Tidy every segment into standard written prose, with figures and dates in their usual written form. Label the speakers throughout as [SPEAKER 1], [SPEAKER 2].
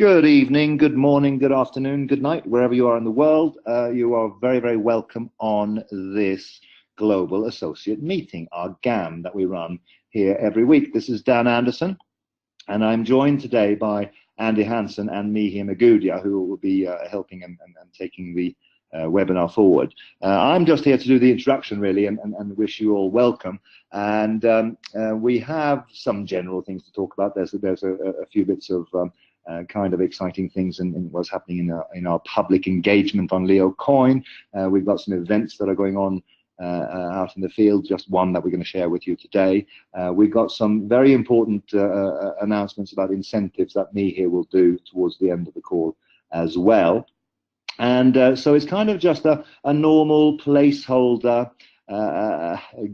[SPEAKER 1] Good evening, good morning, good afternoon, good night, wherever you are in the world. You are very, very welcome on this Global Associate Meeting, our GAM that we run here every week. This is Dan Anderson, and I'm joined today by Andy Hansen and Mihi Magudia, who will be helping and taking the webinar forward. I'm just here to do the introduction, really, and wish you all welcome. And we have some general things to talk about. There's a few bits of kind of exciting things in what's happening in our public engagement on Leo Coin. We've got some events that are going on out in the field, just one that we're going to share with you today. We've got some very important announcements about incentives that Mihi will do towards the end of the call as well. And so it's kind of just a normal placeholder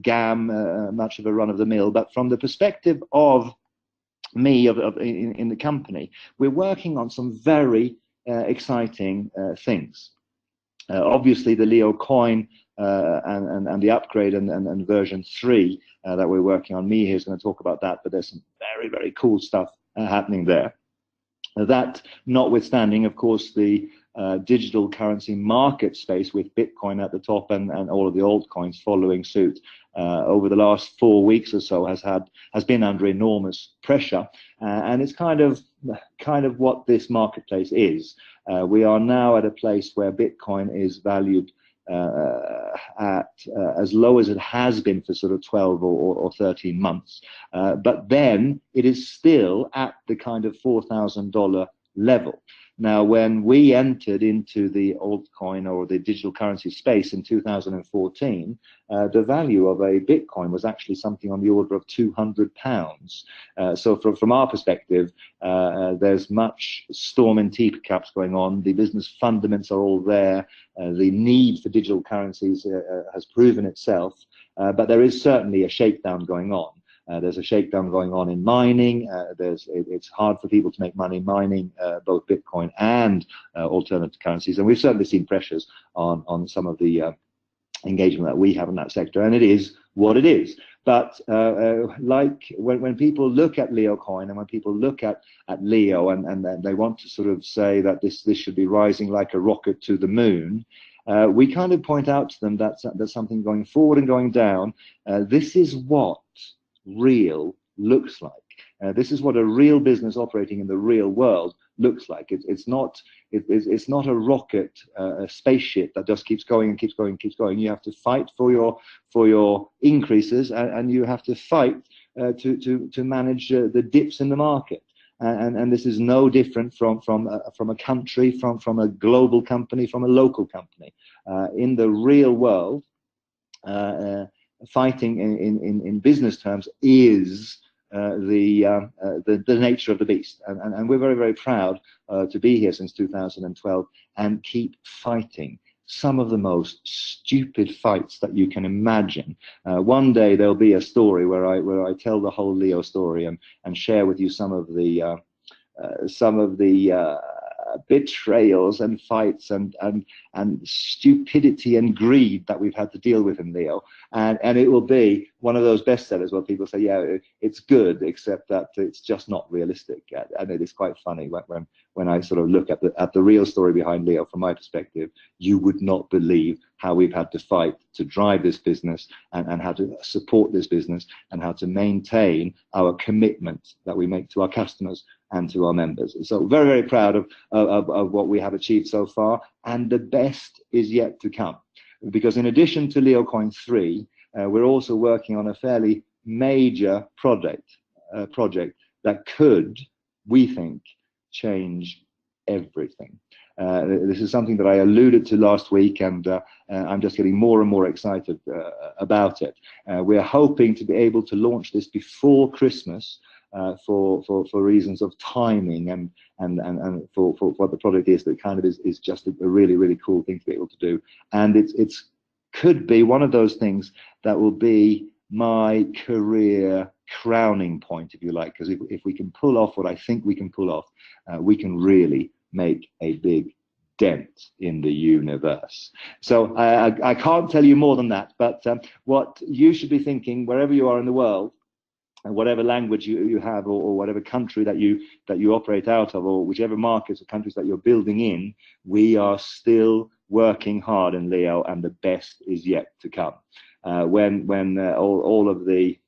[SPEAKER 1] GAM, much of a run-of-the-mill, but from the perspective of me in the company, we're working on some very exciting things. Obviously, the Leo Coin and the upgrade and version 3 that we're working on. Mihi is going to talk about that, but there's some very, very cool stuff happening there. That notwithstanding, of course, the digital currency market space with Bitcoin at the top and all of the altcoins following suit over the last 4 weeks or so has been under enormous pressure, and it's kind of what this marketplace is. We are now at a place where Bitcoin is valued at as low as it has been for sort of 12 or 13 months, but then it is still at the kind of $4,000 level. Now, when we entered into the altcoin or the digital currency space in 2014, the value of a Bitcoin was actually something on the order of £200. So from our perspective, there's much storm in teacups going on. The business fundamentals are all there. The need for digital currencies has proven itself, but there is certainly a shakedown going on. There's a shakedown going on in mining. It's hard for people to make money mining both Bitcoin and alternative currencies, and we've certainly seen pressures on some of the engagement that we have in that sector, and it is what it is. But like when people look at Leo Coin and when people look at Leo and they want to sort of say that this should be rising like a rocket to the moon, we kind of point out to them that there's something going forward and going down. This is what real looks like. This is what a real business operating in the real world looks like. It's not a rocket, a spaceship that just keeps going and keeps going and keeps going. You have to fight for your increases, and you have to fight to manage the dips in the market. And this is no different from a country, from a global company, from a local company. In the real world, fighting in business terms is the nature of the beast, and we're very, very proud to be here since 2012 and keep fighting some of the most stupid fights that you can imagine. One day there'll be a story where I tell the whole Leo story and share with you some of the betrayals and fights and stupidity and greed that we've had to deal with in Leo, and it will be one of those bestsellers where people say, yeah, it's good, except that it's just not realistic. And it is quite funny when I sort of look at the real story behind Leo from my perspective. You would not believe how we've had to fight to drive this business and how to support this business and how to maintain our commitment that we make to our customers and to our members. So very, very proud of what we have achieved so far, and the best is yet to come. Because in addition to Leo Coin 3, we're also working on a fairly major project that could, we think, change everything. This is something that I alluded to last week, and I'm just getting more and more excited about it. We're hoping to be able to launch this before Christmas, for reasons of timing and for what the product is. That kind of is just a really, really cool thing to be able to do, and it's could be one of those things that will be my career crowning point, if you like, because if we can pull off what I think we can pull off, we can really make a big dent in the universe. So I can't tell you more than that, but what you should be thinking wherever you are in the world, whatever language you have, or whatever country that you operate out of, or whichever markets or countries that you're building in, we are still working hard in Leo, and the best is yet to come. When all of the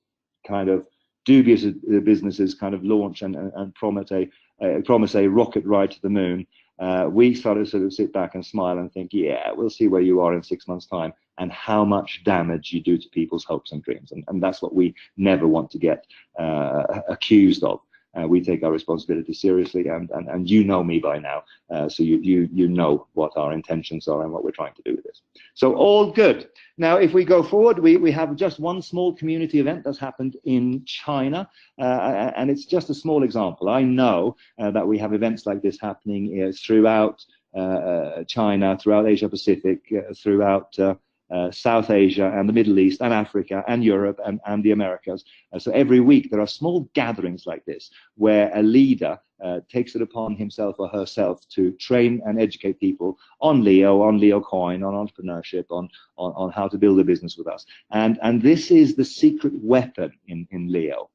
[SPEAKER 1] kind of dubious businesses kind of launch and promise a rocket ride to the moon, we started to sort of sit back and smile and think, yeah, we'll see where you are in 6 months' time, and how much damage you do to people's hopes and dreams. And that's what we never want to get accused of. We take our responsibility seriously, and you know me by now, so you know what our intentions are and what we're trying to do with this. So all good. Now, if we go forward, we have just one small community event that's happened in China, and it's just a small example. I know that we have events like this happening throughout China, throughout Asia Pacific, throughout South Asia and the Middle East and Africa and Europe and the Americas. So every week there are small gatherings like this where a leader takes it upon himself or herself to train and educate people on Leo Coin, on entrepreneurship, on how to build a business with us. And this is the secret weapon in Leo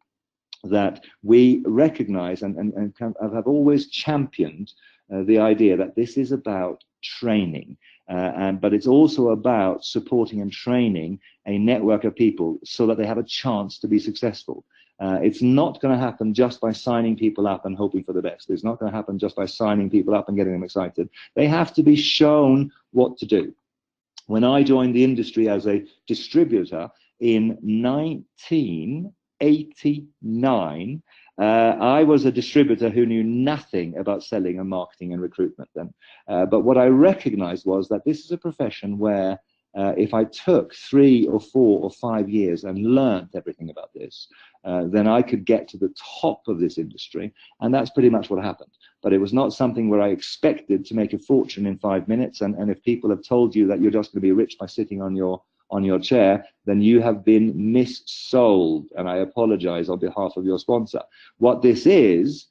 [SPEAKER 1] that we recognize and have always championed the idea that this is about training. But it's also about supporting and training a network of people so that they have a chance to be successful. It's not going to happen just by signing people up and hoping for the best. It's not going to happen just by signing people up and getting them excited. They have to be shown what to do. When I joined the industry as a distributor in 1989, I was a distributor who knew nothing about selling and marketing and recruitment then. But what I recognized was that this is a profession where if I took 3 or 4 or 5 years and learned everything about this, then I could get to the top of this industry. And that's pretty much what happened. But it was not something where I expected to make a fortune in 5 minutes. And if people have told you that you're just going to be rich by sitting on your chair, then you have been missold, and I apologize on behalf of your sponsor. What this is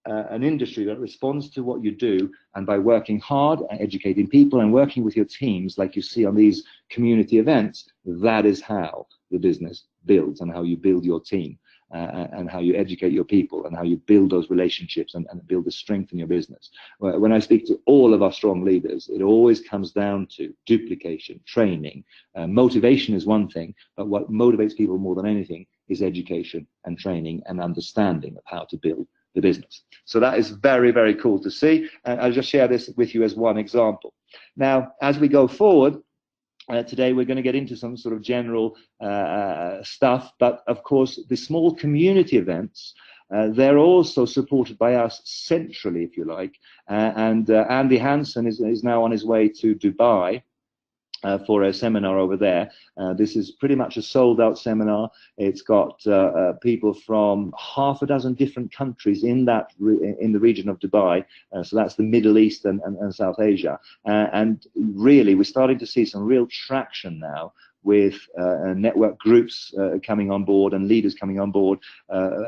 [SPEAKER 1] an industry that responds to what you do, and by working hard and educating people and working with your teams like you see on these community events, that is how the business builds, and how you build your team, and how you educate your people, and how you build those relationships and build the strength in your business. When I speak to all of our strong leaders, it always comes down to duplication, training. Motivation is one thing, but what motivates people more than anything is education and training and understanding of how to build the business. So that is very, very cool to see. And I'll just share this with you as one example. Now, as we go forward, today we're going to get into some sort of general stuff, but of course the small community events, they're also supported by us centrally, if you like, and Andy Hansen is now on his way to Dubai for a seminar over there. This is pretty much a sold-out seminar. It's got people from half a dozen different countries in the region of Dubai. So that's the Middle East and South Asia. And really, we're starting to see some real traction now with network groups coming on board and leaders coming on board,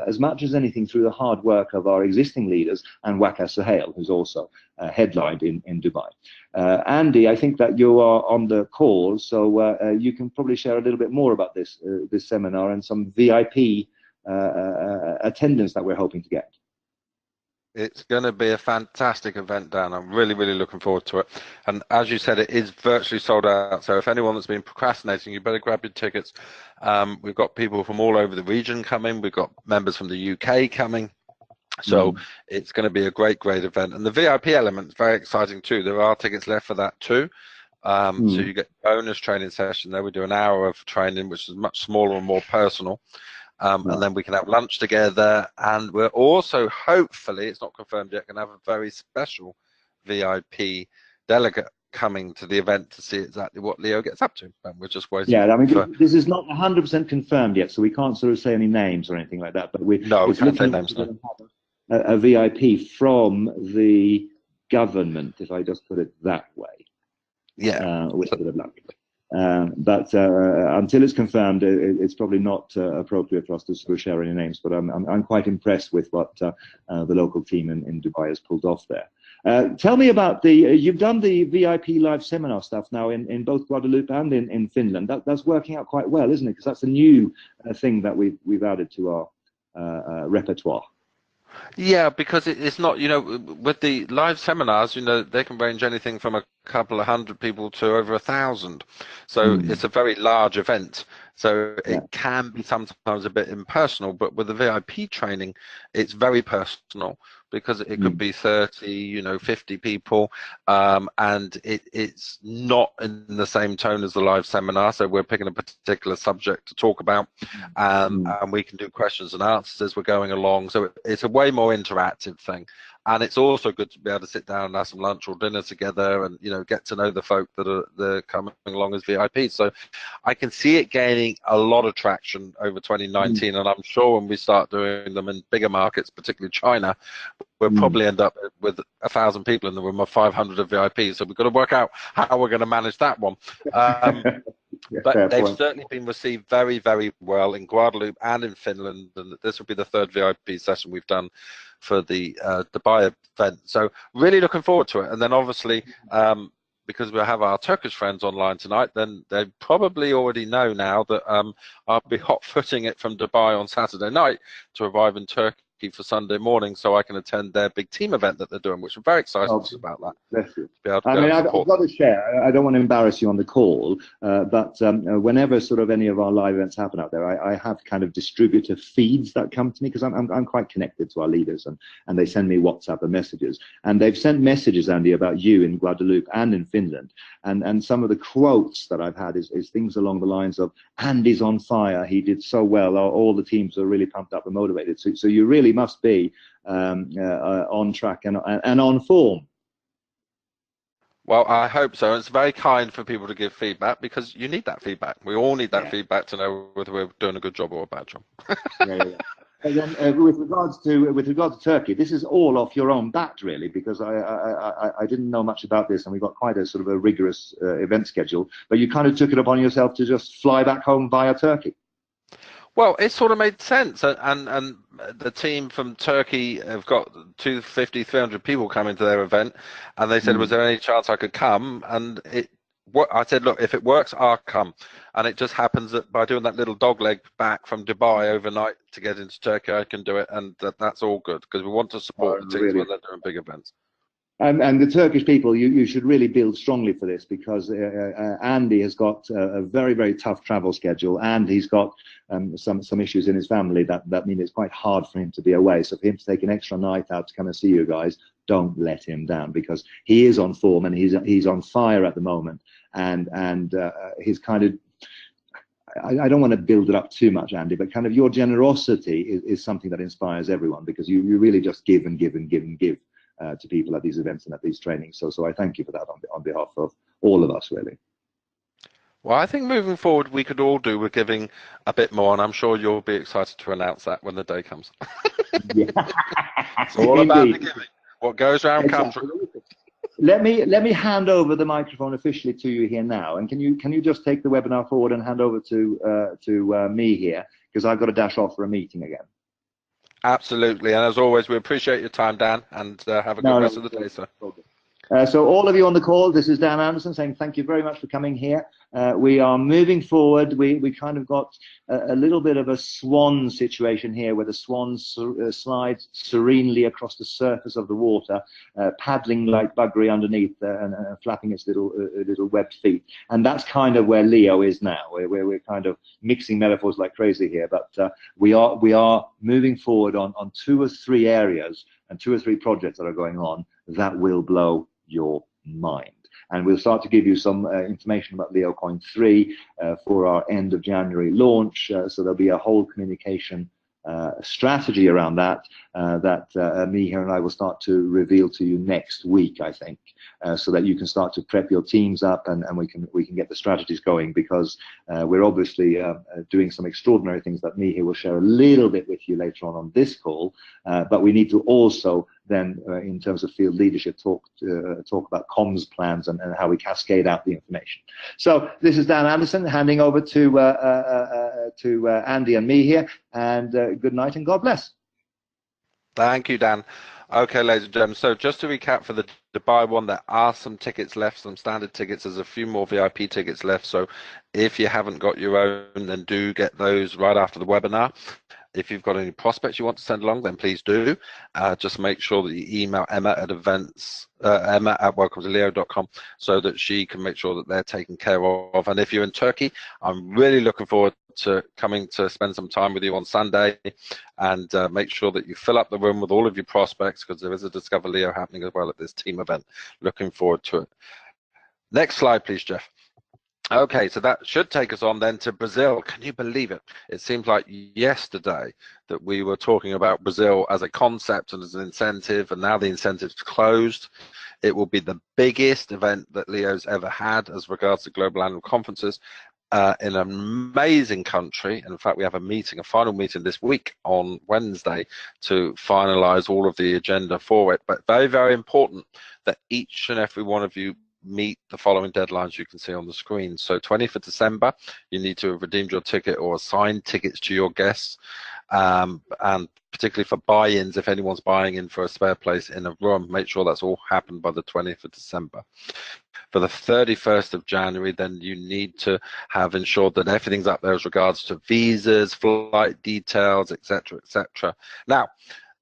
[SPEAKER 1] as much as anything through the hard work of our existing leaders and Waqar Suhail, who's also headlined in Dubai. Andy, I think that you are on the call, so you can probably share a little bit more about this seminar and some VIP attendance that we're hoping to get.
[SPEAKER 2] It's going to be a fantastic event, Dan. I'm really, really looking forward to it. And as you said, it is virtually sold out. So if anyone that's been procrastinating, you better grab your tickets. We've got people from all over the region coming. We've got members from the UK coming. So it's going to be a great, great event. And the VIP element is very exciting too. There are tickets left for that too. So you get bonus training session there. We do an hour of training, which is much smaller and more personal. And then we can have lunch together, and we're also, hopefully, it's not confirmed yet, going to have a very special VIP delegate coming to the event to see exactly what Leo gets up to. And we're just waiting. Yeah,
[SPEAKER 1] I mean, this is not 100% confirmed yet, so we can't sort of say any names or anything like that. But we
[SPEAKER 2] can't say names. No.
[SPEAKER 1] A VIP from the government, if I just put it that way.
[SPEAKER 2] Yeah.
[SPEAKER 1] With a bit of luck. But until it's confirmed, it's probably not appropriate for us to sort of share any names. But I'm quite impressed with what the local team in Dubai has pulled off there. Tell me about the, you've done the VIP live seminar stuff now in both Guadeloupe and in Finland. That's working out quite well, isn't it? Because that's a new thing that we've added to our repertoire.
[SPEAKER 2] Yeah, because it's not, with the live seminars, they can range anything from a couple of hundred people to over 1,000. So it's a very large event. So it can be sometimes a bit impersonal, but with the VIP training, it's very personal because it could be 30, 50 people, and it's not in the same tone as the live seminar. So we're picking a particular subject to talk about, and we can do questions and answers as we're going along. So it's a way more interactive thing. And it's also good to be able to sit down and have some lunch or dinner together and, get to know the folk that are coming along as VIPs. So I can see it gaining a lot of traction over 2019. And I'm sure when we start doing them in bigger markets, particularly China, we'll probably end up with 1,000 people in the room of 500 of VIPs. So we've got to work out how we're going to manage that one. But they've certainly been received very, very well in Guadeloupe and in Finland. And this will be the third VIP session we've done for the Dubai event. So really looking forward to it. And then obviously, because we have our Turkish friends online tonight, then they probably already know now that I'll be hot-footing it from Dubai on Saturday night to arrive in Turkey for Sunday morning so I can attend their big team event that they're doing, which I'm very excited about that.
[SPEAKER 1] I've got to share, I don't want to embarrass you on the call, but whenever sort of any of our live events happen out there, I have kind of distributor feeds that come to me because I'm quite connected to our leaders, and they send me WhatsApp and messages. And they've sent messages, Andy, about you in Guadeloupe and in Finland. And some of the quotes that I've had is things along the lines of, Andy's on fire, he did so well, all the teams are really pumped up and motivated. So you really must be on track and on form.
[SPEAKER 2] Well, I hope so. It's very kind for people to give feedback because you need that feedback. We all need that feedback to know whether we're doing a good job or a bad job.
[SPEAKER 1] And then, with regards to Turkey, this is all off your own bat, really, because I didn't know much about this, and we got quite a sort of a rigorous event schedule. But you kind of took it upon yourself to just fly back home via Turkey.
[SPEAKER 2] Well, it sort of made sense, and the team from Turkey have got 250, 300 people coming to their event, and they said, was there any chance I could come? And I said, look, if it works, I'll come. And it just happens that by doing that little dog leg back from Dubai overnight to get into Turkey, I can do it, and that's all good, because we want to support the teams when they're doing big events.
[SPEAKER 1] And the Turkish people, you should really build strongly for this, because Andy has got a very, very tough travel schedule, and he's got some issues in his family that mean it's quite hard for him to be away. So for him to take an extra night out to come and see you guys, don't let him down, because he is on form and he's on fire at the moment, and he's kind of, I don't want to build it up too much, Andy, but kind of your generosity is something that inspires everyone, because you really just give and give and give and give to people at these events and at these trainings. So I thank you for that on behalf of all of us, really.
[SPEAKER 2] Well, I think moving forward, we could all do with giving a bit more, and I'm sure you'll be excited to announce that when the day comes.
[SPEAKER 1] Yeah.
[SPEAKER 2] It's all about the giving. What goes around comes around.
[SPEAKER 1] Let me hand over the microphone officially to you here now, and can you just take the webinar forward and hand over to me here, because I've got to dash off for a meeting again.
[SPEAKER 2] Absolutely, and as always, we appreciate your time, Dan, and have a good rest of the day, sir.
[SPEAKER 1] So all of you on the call, this is Dan Anderson saying thank you very much for coming here. We are moving forward. We kind of got a little bit of a swan situation here, where the swan slides serenely across the surface of the water, paddling like buggery underneath and flapping its little webbed feet. And that's kind of where Leo is now. We're kind of mixing metaphors like crazy here, but we are moving forward on 2 or 3 areas and 2 or 3 projects that are going on that will blow your mind. And we'll start to give you some information about LeoCoin 3 for our end of January launch. So there'll be a whole communication strategy around that me here and I will start to reveal to you next week, I think, so that you can start to prep your teams up, and we can get the strategies going, because we're obviously doing some extraordinary things that me here will share a little bit with you later on this call, but we need to also then in terms of field leadership talk about comms plans and how we cascade out the information. So this is Dan Anderson handing over to Andy and me here, and good night and God bless.
[SPEAKER 2] Thank you, Dan. Okay, ladies and gentlemen, so just to recap for the Dubai one, there are some tickets left, some standard tickets. There's a few more VIP tickets left. So if you haven't got your own, then do get those right after the webinar. If you've got any prospects you want to send along, then please do. Just make sure that you email Emma at Emma at welcometoleo.com so that she can make sure that they're taken care of. And if you're in Turkey, I'm really looking forward to coming to spend some time with you on Sunday, and make sure that you fill up the room with all of your prospects, because there is a Discover Leo happening as well at this team event. Looking forward to it. Next slide, please, Jeff. Okay, so that should take us on then to Brazil. Can you believe it? It seems like yesterday that we were talking about Brazil as a concept and as an incentive, and now the incentive's closed. It will be the biggest event that Leo's ever had as regards to global annual conferences in an amazing country. And in fact, we have a final meeting this week on Wednesday to finalize all of the agenda for it. But very, very important that each and every one of you meet the following deadlines you can see on the screen. So 20th of December, you need to have redeemed your ticket or assigned tickets to your guests, and particularly for buy-ins, if anyone's buying in for a spare place in a room, make sure that's all happened by the 20th of December. For the 31st of January, then you need to have ensured that everything's up there as regards to visas, flight details, etc., etc. Now,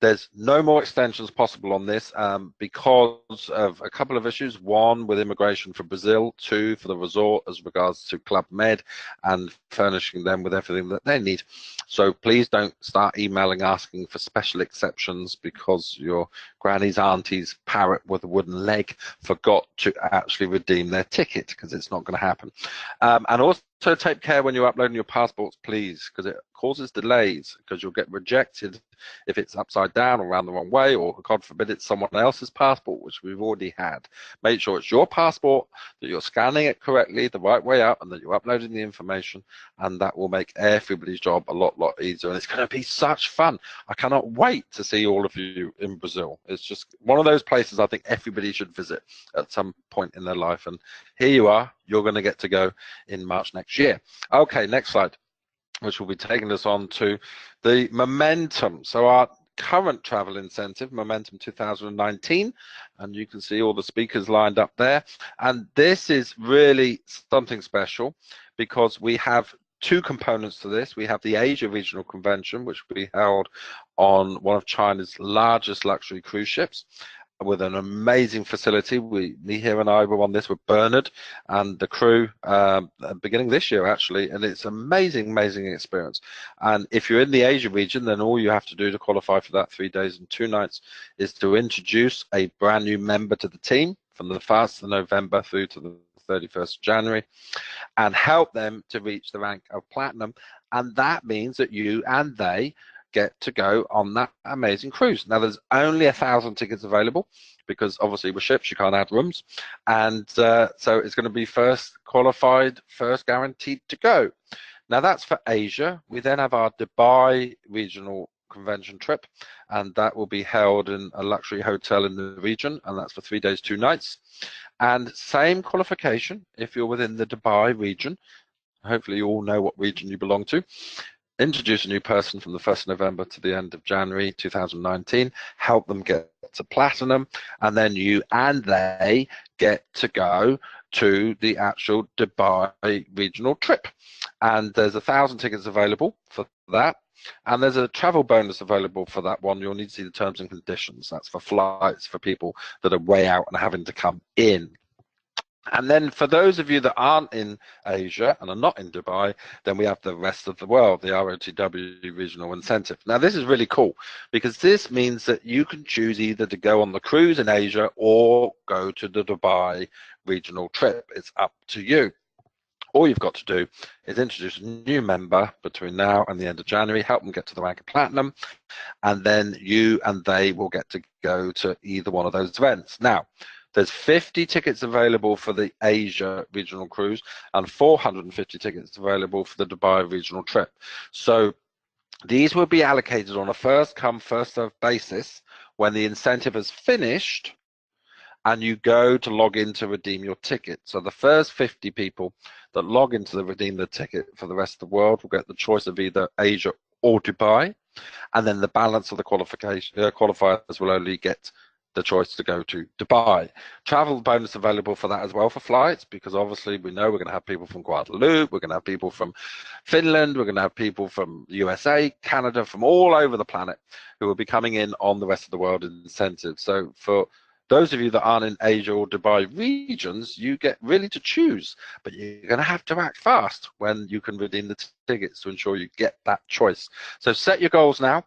[SPEAKER 2] there's no more extensions possible on this because of a couple of issues. One, with immigration for Brazil. Two, for the resort as regards to Club Med and furnishing them with everything that they need. So please don't start emailing asking for special exceptions because your granny's auntie's parrot with a wooden leg forgot to actually redeem their ticket, because it's not going to happen. And also take care when you're uploading your passports, please, because it causes delays, because you'll get rejected if it's upside down or around the wrong way, or God forbid it's someone else's passport, which we've already had. Make sure it's your passport, that you're scanning it correctly the right way out, and that you're uploading the information, and that will make everybody's job a lot easier. And it's going to be such fun. I cannot wait to see all of you in Brazil. It's just one of those places I think everybody should visit at some point in their life, and here you are, you're going to get to go in March next year. Okay, next slide, which will be taking us on to the Momentum. So our current travel incentive, Momentum 2019, and you can see all the speakers lined up there. And this is really something special because we have two components to this. We have the Asia Regional Convention, which will be held on one of China's largest luxury cruise ships, with an amazing facility. Me here and I were on this with Bernard and the crew beginning this year, actually, and it's amazing experience. And if you're in the Asia region, then all you have to do to qualify for that 3 days and 2 nights is to introduce a brand new member to the team from the 1st of November through to the 31st of January, and help them to reach the rank of platinum. And that means that you and they get to go on that amazing cruise. Now, there's only 1,000 tickets available because obviously with ships you can't add rooms, and so it's going to be first qualified, first guaranteed to go. Now, that's for Asia. We then have our Dubai Regional Convention trip, and that will be held in a luxury hotel in the region, and that's for 3 days 2 nights. And same qualification if you're within the Dubai region. Hopefully you all know what region you belong to. Introduce a new person from the 1st of November to the end of January 2019, help them get to platinum, and then you and they get to go to the actual Dubai regional trip. And there's 1,000 tickets available for that. And there's a travel bonus available for that one. You'll need to see the terms and conditions. That's for flights for people that are way out and having to come in. And then for those of you that aren't in Asia and are not in Dubai, then we have the rest of the world, the ROTW Regional Incentive. Now, this is really cool because this means that you can choose either to go on the cruise in Asia or go to the Dubai regional trip. It's up to you. All you've got to do is introduce a new member between now and the end of January, help them get to the rank of platinum, and then you and they will get to go to either one of those events. Now, there's 50 tickets available for the Asia regional cruise and 450 tickets available for the Dubai regional trip. So these will be allocated on a first come, first served basis when the incentive is finished and you go to log in to redeem your ticket. So the first 50 people that log in to redeem the ticket for the rest of the world will get the choice of either Asia or Dubai. and then the balance of the qualifiers will only get the choice to go to Dubai. Travel bonus available for that as well for flights, because obviously we know we're going to have people from Guadeloupe, we're going to have people from Finland, we're going to have people from USA, Canada, from all over the planet who will be coming in on the rest of the world incentives. So for those of you that aren't in Asia or Dubai regions, you get really to choose, but you're going to have to act fast when you can redeem the tickets to ensure you get that choice. So set your goals now.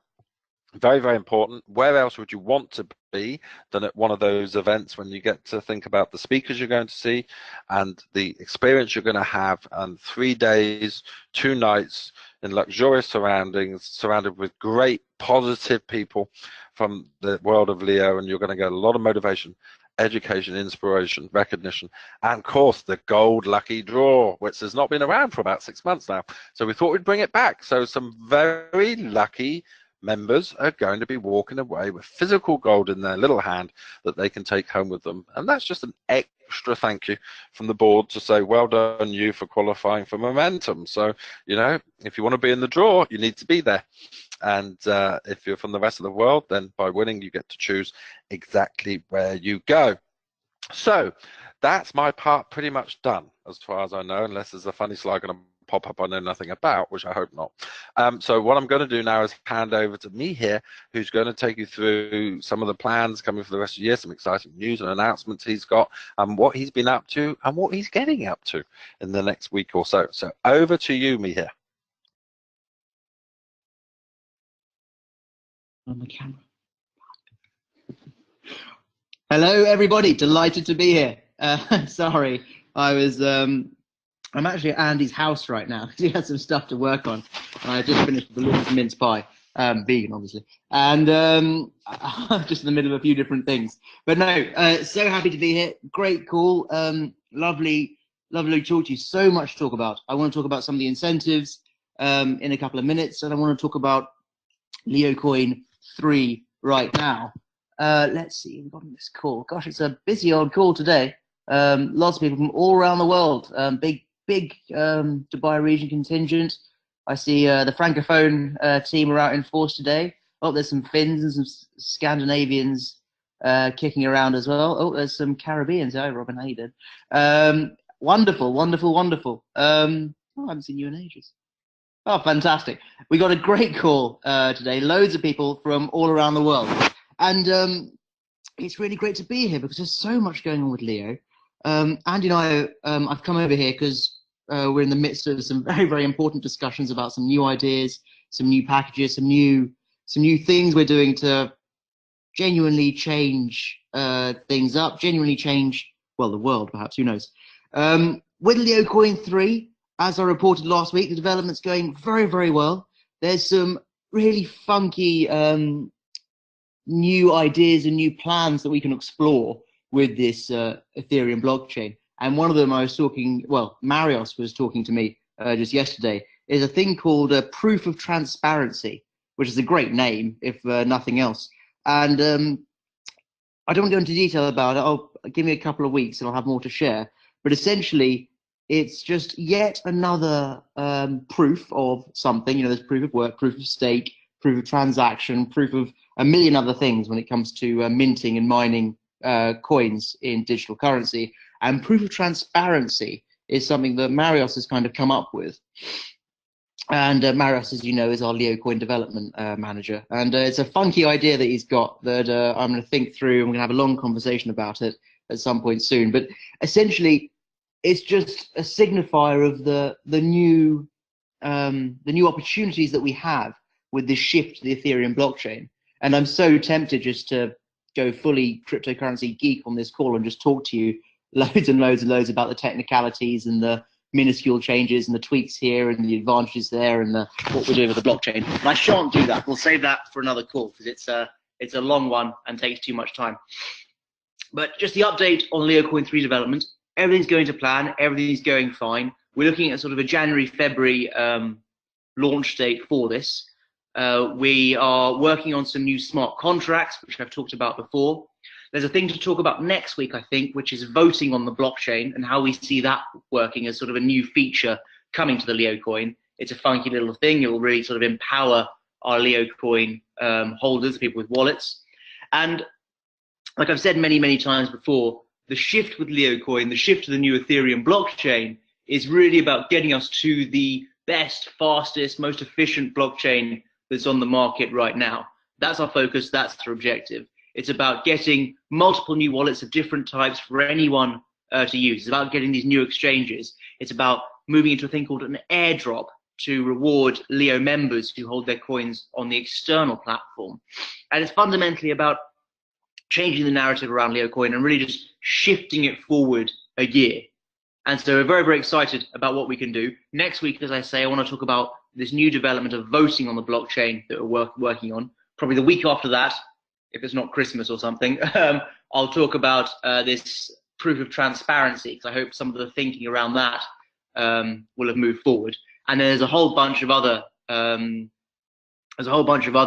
[SPEAKER 2] Very, very important. Where else would you want to be than at one of those events when you get to think about the speakers you're going to see and the experience you're going to have, and 3 days, 2 nights in luxurious surroundings, surrounded with great positive people from the world of Leo, and you're going to get a lot of motivation, education, inspiration, recognition, and of course the gold lucky draw, which has not been around for about 6 months now. So we thought we'd bring it back. So some very lucky members are going to be walking away with physical gold in their little hand that they can take home with them. And that's just an extra thank you from the board to say, well done you for qualifying for Momentum. So, you know, if you want to be in the draw, you need to be there. And if you're from the rest of the world, then by winning, you get to choose exactly where you go. So that's my part pretty much done, as far as I know, unless there's a funny slide going to pop up I know nothing about, which I hope not. So what I'm going to do now is hand over to Mihir, who's going to take you through some of the plans coming for the rest of the year, some exciting news and announcements he's got, and what he's been up to and what he's getting up to in the next week or so. So over to you, Mihir.
[SPEAKER 3] On the camera. Hello, everybody. Delighted to be here. Sorry, I'm actually at Andy's house right now because he has some stuff to work on. I just finished the delicious mince pie, vegan obviously, and I'm just in the middle of a few different things. But no, so happy to be here. Great call. Lovely to talk to you. So much to talk about. I want to talk about some of the incentives in a couple of minutes, and I want to talk about LeoCoin 3 right now. Let's see, we've got on this call. Gosh, it's a busy old call today. Lots of people from all around the world. Big Dubai region contingent. I see the Francophone team are out in force today. Oh, there's some Finns and some Scandinavians kicking around as well. Oh, there's some Caribbeans. Hi, Robin, how you doing? Wonderful. Oh, I haven't seen you in ages. Oh, fantastic. We got a great call today. Loads of people from all around the world. And it's really great to be here because there's so much going on with Leo. Andy and I, I've come over here because we're in the midst of some very, very important discussions about some new ideas, some new packages, some new things we're doing to genuinely change things up, genuinely change, well, the world, perhaps, who knows. With LeoCoin 3, as I reported last week, the development's going very, very well. There's some really funky new ideas and new plans that we can explore with this Ethereum blockchain. And one of them I was talking, well, Marios was talking to me just yesterday, is a thing called a proof of transparency, which is a great name, if nothing else. And I don't want to go into detail about it. I'll give me a couple of weeks and I'll have more to share. But essentially, it's just yet another proof of something. You know, there's proof of work, proof of stake, proof of transaction, proof of a million other things when it comes to minting and mining coins in digital currency. And proof of transparency is something that Marios has kind of come up with. And Marios, as you know, is our LeoCoin development manager. And it's a funky idea that he's got that I'm going to think through. I'm going to have a long conversation about it at some point soon. But essentially, it's just a signifier of the new opportunities that we have with this shift to the Ethereum blockchain. And I'm so tempted just to go fully cryptocurrency geek on this call and just talk to you loads and loads and loads about the technicalities and the minuscule changes and the tweaks here and the advantages there and what we're doing with the blockchain. And I shan't do that. We'll save that for another call because it's a long one and takes too much time. But just the update on LeoCoin 3 development. Everything's going to plan. Everything's going fine. We're looking at sort of a January, February launch date for this. We are working on some new smart contracts, which I've talked about before. There's a thing to talk about next week, I think, which is voting on the blockchain and how we see that working as sort of a new feature coming to the LeoCoin. It's a funky little thing. It will really sort of empower our Leo coin holders, people with wallets. And like I've said many, many times before, the shift with Leo coin, the shift to the new Ethereum blockchain is really about getting us to the best, fastest, most efficient blockchain that's on the market right now. That's our focus, that's our objective. It's about getting multiple new wallets of different types for anyone to use. It's about getting these new exchanges. It's about moving into a thing called an airdrop to reward Leo members who hold their coins on the external platform. And it's fundamentally about changing the narrative around Leo coin and really just shifting it forward a year. And so we're very, very excited about what we can do. Next week, as I say, I want to talk about this new development of voting on the blockchain that we're working on. Probably the week after that, if it's not Christmas or something, I'll talk about this proof of transparency, because I hope some of the thinking around that will have moved forward. And then there's a whole bunch of other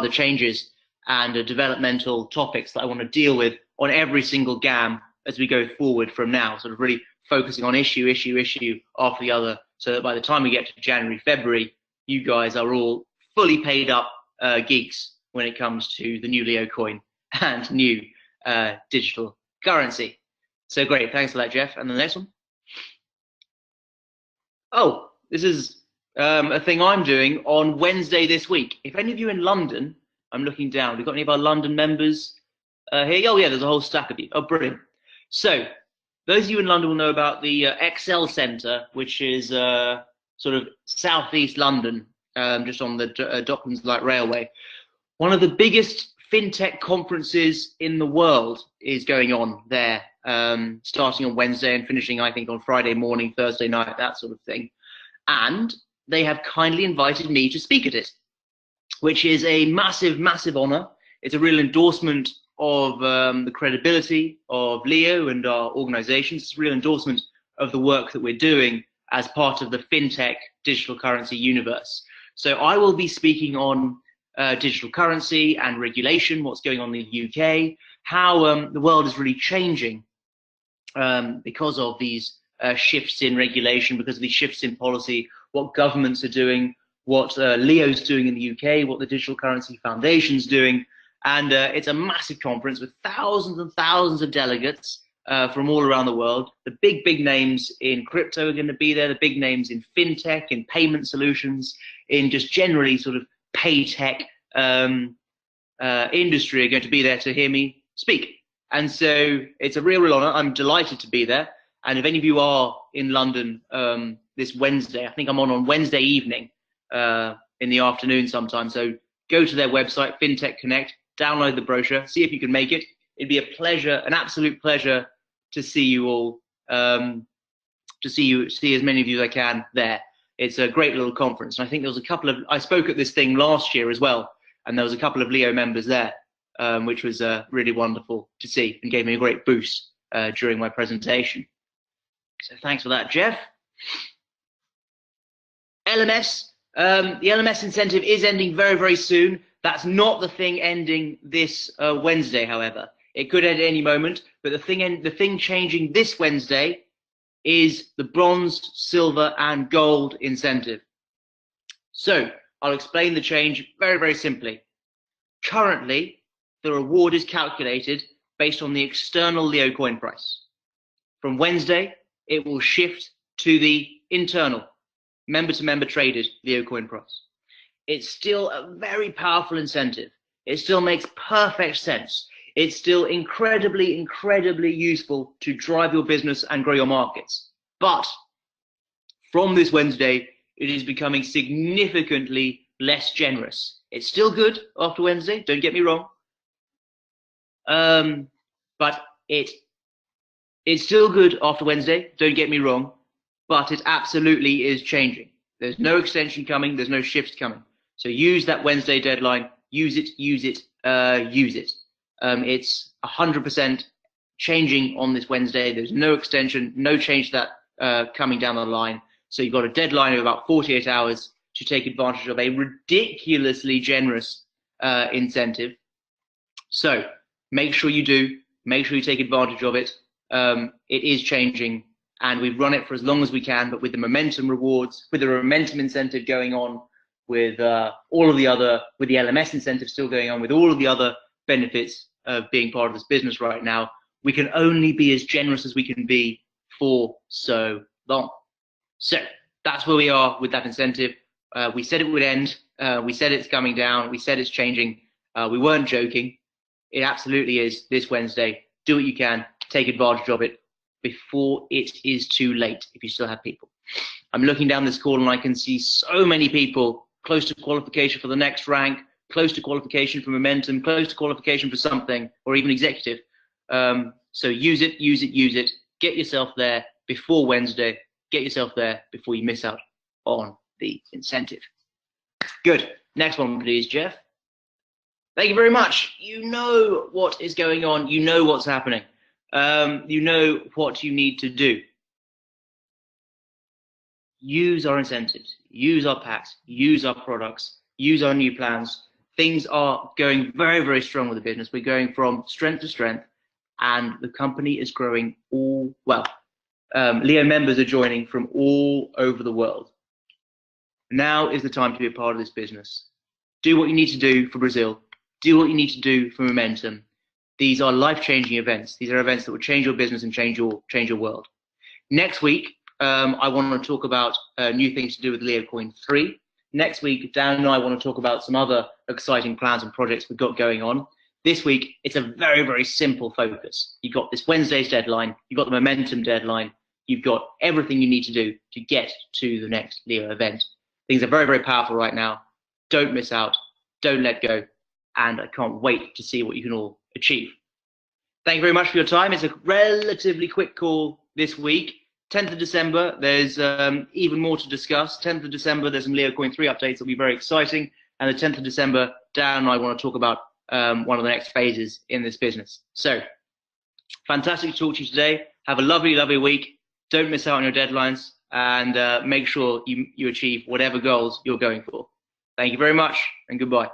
[SPEAKER 3] changes and developmental topics that I want to deal with on every single GAM as we go forward from now, sort of really focusing on issue after the other, so that by the time we get to January, February, you guys are all fully paid up geeks when it comes to the new Leo coin and new digital currency. So great, thanks for that, Jeff. And the next one. Oh, this is a thing I'm doing on Wednesday this week. If any of you in London, I'm looking down, we've got any of our London members here? Oh yeah, there's a whole stack of you. Oh, brilliant. So those of you in London will know about the Excel Centre, which is sort of southeast London, just on the Docklands Light Railway. One of the biggest fintech conferences in the world is going on there, starting on Wednesday and finishing, I think, on Friday morning, Thursday night, that sort of thing. And they have kindly invited me to speak at it, which is a massive, massive honor. It's a real endorsement of the credibility of Leo and our organizations. It's a real endorsement of the work that we're doing as part of the fintech digital currency universe. So I will be speaking on digital currency and regulation, what's going on in the UK, how the world is really changing because of these shifts in regulation, because of these shifts in policy, what governments are doing, what Leo's doing in the UK, what the Digital Currency Foundation's doing. And it's a massive conference with thousands and thousands of delegates from all around the world. The big names in crypto are going to be there, the big names in fintech, in payment solutions, in just generally sort of pay tech industry are going to be there to hear me speak. And so it's a real honor. I'm delighted to be there. And if any of you are in London this Wednesday, I think I'm on Wednesday evening in the afternoon sometime. So go to their website, FinTech Connect, download the brochure, see if you can make it. It'd be a pleasure, an absolute pleasure to see you all, to see as many of you as I can there. It's a great little conference. And I think there was a couple of, I spoke at this thing last year as well, and there was a couple of Leo members there, which was really wonderful to see and gave me a great boost during my presentation. So thanks for that, Jeff. LMS, the LMS incentive is ending very, very soon. That's not the thing ending this Wednesday, however. It could end at any moment, but the thing changing this Wednesday is the bronze, silver, and gold incentive. So I'll explain the change very, very simply. Currently, the reward is calculated based on the external Leo coin price. From Wednesday, it will shift to the internal, member-to-member traded Leo coin price. It's still a very powerful incentive. It still makes perfect sense. It's still incredibly, incredibly useful to drive your business and grow your markets. But from this Wednesday, it is becoming significantly less generous. It's still good after Wednesday, don't get me wrong. But it's still good after Wednesday, don't get me wrong, but it absolutely is changing. There's no extension coming, there's no shifts coming. So use that Wednesday deadline, use it, use it, use it. It's 100% changing on this Wednesday. There's no extension, no change to that coming down the line. So you've got a deadline of about 48 hours to take advantage of a ridiculously generous incentive. So make sure you do, make sure you take advantage of it. It is changing, and we've run it for as long as we can, but with the momentum rewards, with the momentum incentive going on, with all of the other, with the LMS incentive still going on, with all of the other benefits of being part of this business right now, we can only be as generous as we can be for so long. So that's where we are with that incentive. We said it would end. We said it's coming down. We said it's changing. We weren't joking. It absolutely is this Wednesday. Do what you can. Take advantage of it before it is too late, if you still have people. I'm looking down this call and I can see so many people close to qualification for the next rank, close to qualification for momentum, close to qualification for something, or even executive. So use it, use it, use it. Get yourself there before Wednesday. Get yourself there before you miss out on the incentive. Good. Next one, please, Jeff. Thank you very much. You know what is going on. You know what's happening. You know what you need to do. Use our incentives, use our packs, use our products, use our new plans. Things are going very, very strong with the business. We're going from strength to strength, and the company is growing all well. Leo members are joining from all over the world. Now is the time to be a part of this business. Do what you need to do for Brazil. Do what you need to do for momentum. These are life-changing events. These are events that will change your business and change your world. Next week, I want to talk about new things to do with LeoCoin 3. Next week, Dan and I want to talk about some other exciting plans and projects we've got going on. This week, it's a very, very simple focus. You've got this Wednesday's deadline. You've got the momentum deadline. You've got everything you need to do to get to the next Leo event. Things are very, very powerful right now. Don't miss out. Don't let go. And I can't wait to see what you can all achieve. Thank you very much for your time. It's a relatively quick call this week. 10th of December, there's even more to discuss. 10th of December, there's some LeoCoin 3 updates that'll be very exciting. And the 10th of December, Dan and I want to talk about one of the next phases in this business. So, fantastic to talk to you today. Have a lovely, lovely week. Don't miss out on your deadlines, and make sure you achieve whatever goals you're going for. Thank you very much, and goodbye.